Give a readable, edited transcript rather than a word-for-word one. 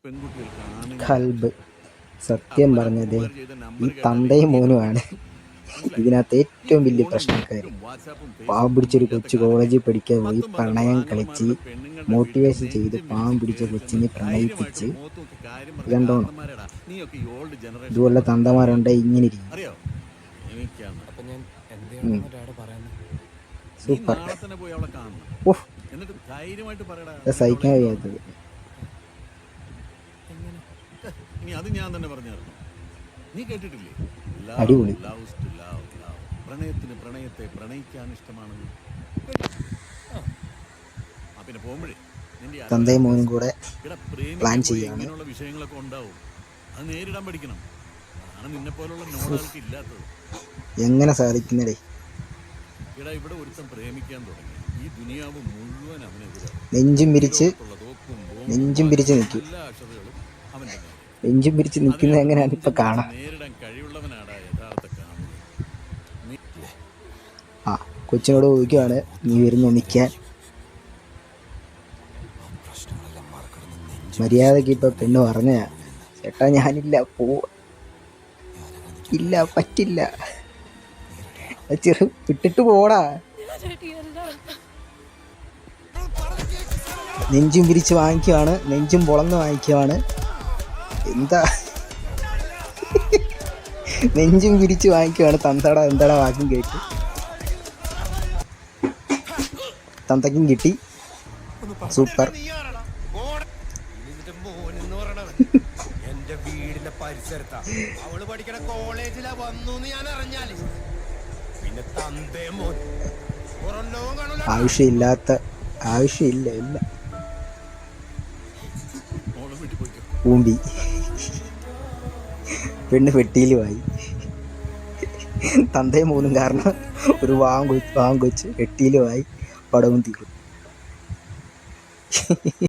കൽബ് സത്യം പറഞ്ഞത് ഈ തന്തയും മോനുമാണ് ഇതിനകത്ത് ഏറ്റവും വലിയ പ്രശ്നക്കാർ. പാവം പിടിച്ചൊരു കൊച്ചു കോളേജിൽ പഠിക്കാൻ പോയി പ്രണയം കളിച്ച് മോട്ടിവേഷൻ ചെയ്ത് പാവം പിടിച്ച കൊച്ചിനെ പ്രണയിപ്പിച്ച് കണ്ടോണം. ഇതുപോലെ തന്തമാരുണ്ടെ ഇങ്ങനെ ഇരിക്കും. സൂപ്പർ. ഓഹ് സഹിക്കാൻ കഴിയാത്തത്. അടിപൊളി. പ്രണയത്തിന് പ്രണയത്തെ പ്രണയിക്കാൻ ഇഷ്ടമാണെന്ന് പിന്നെ പോകുമ്പോഴേ തന്തയും മോനും കൂടെ പ്ലാൻ ചെയ്യാണ്. വിഷയങ്ങളൊക്കെ ഉണ്ടാവും, അത് നേരിടാൻ പഠിക്കണം. അതാണ് നിന്നെ പോലുള്ള നോളുകൾക്ക് ഇല്ലാത്തത്. എങ്ങനെ സാധിക്കുന്നടേ? ഇവിടെ ഒരുത്തം പ്രേമിക്കാൻ തുടങ്ങി ഈ ദുനിയാവ് മുഴുവൻ അവനെതിരാണ്. നെഞ്ചും പിരിച്ച് നിൽക്കും. നെഞ്ചും പിരിച്ച് നിൽക്കുന്നത് എങ്ങനെയാണ് ഇപ്പൊ കാണാം. നേരിടാൻ കഴിവുള്ളവനാടാ യഥാർത്ഥ കാമുകൻ. ആ കൊച്ചിനോട് ചോദിക്കുവാണ്, നീ വരുന്നു നിൽക്കാൻ. മര്യാദക്ക് ഇപ്പൊ പെണ്ണ് പറഞ്ഞ, ചേട്ടാ ഞാനില്ല, ഇല്ല പറ്റില്ല, ചെറു വിട്ടിട്ട് പോടാ. നെഞ്ചും പിരിച്ച് വാങ്ങിക്കുവാണ്, നെഞ്ചും പൊളന്ന് വാങ്ങിക്കുവാണ്. എന്താ നെഞ്ചും പിരിച്ച് വാങ്ങിക്കുവാണ്. എന്താടാ വാക്കും കേട്ടു. തന്തയ്ക്കും കിട്ടി. സൂപ്പർ. എന്റെ വീടിന്റെ പരിസരത്താ അവള് പഠിക്കണ കോളേജിലാ വന്നു ഞാൻ അറിഞ്ഞാല് പിന്നെ ആവശ്യമില്ല ഇല്ല. ഊമ്പി പെണ്ണ് പെട്ടിയിലുമായി. തന്തയും മോനും കാരണം ഒരു വാങ്ങ് കൊച്ച് പെട്ടിയിലുമായി. പടവും തീർന്നു.